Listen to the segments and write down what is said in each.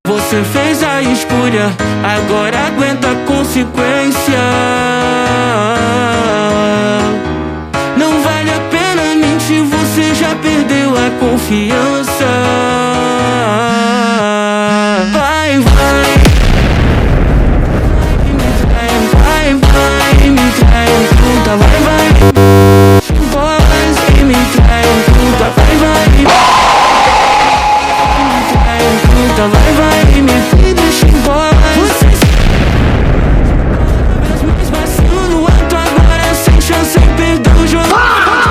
Você fez a escolha, agora aguenta a consequência. Não vale a pena mentir, você já perdeu a confiança. Vai, vai, me trai, me trai, puta, vai, vai. Bolas e me trai, puta, vai, vai. Me trai, puta, vai, vai. Me deixa embora. Você mais vacilo no ato agora, sem chance, sem perder o jogo.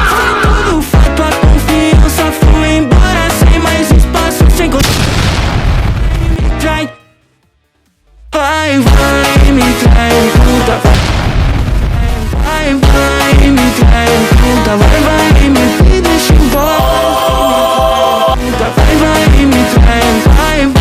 Foi tudo fato, a confiança foi embora, sem mais espaço, sem me trai. Vai, vai, me trai, puta. Vai, vai, me trai, puta. Vai, vai, me deixa embora. Puta, vai, vai, me trai, vai, vai.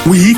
Oui.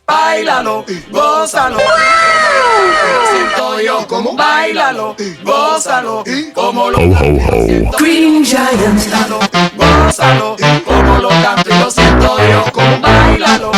Báilalo, gózalo, siento yo como báilalo, gózalo, como lo siento. Green Giant. Gózalo, como lo canto y lo siento yo como báilalo.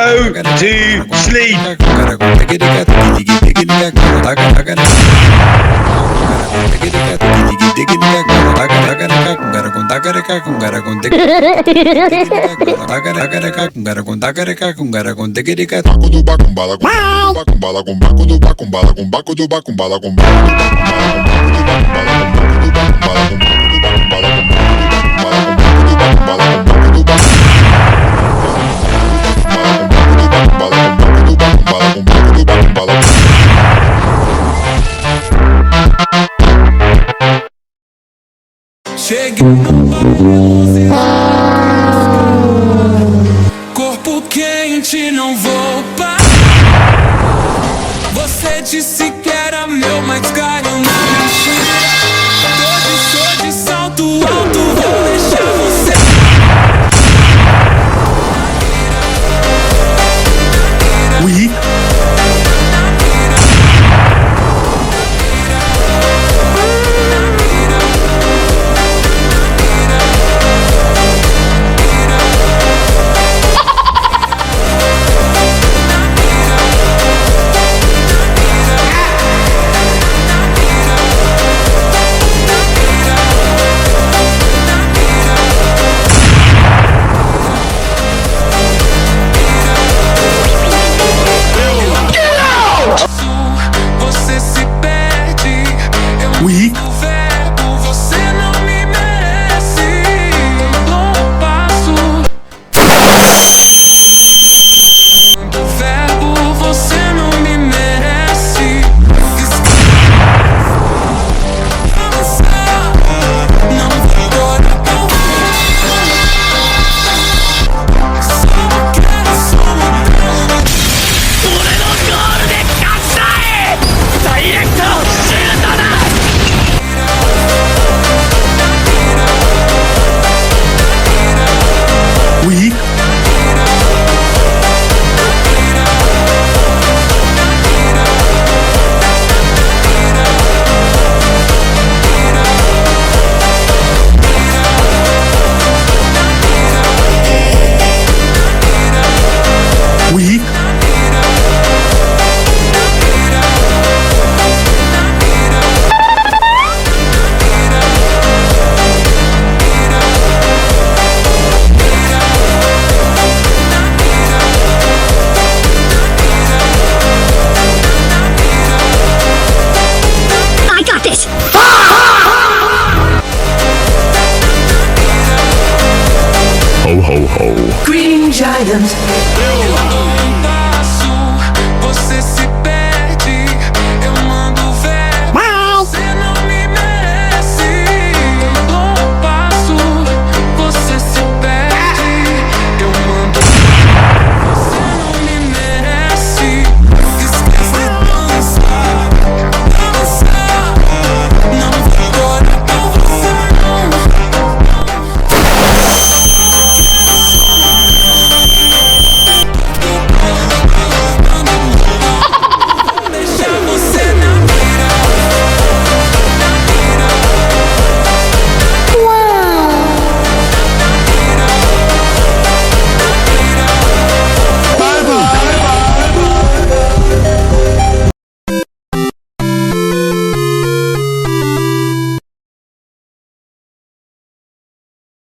Go to sleep. Cheguei no bagulho, ho ho. Green Giant.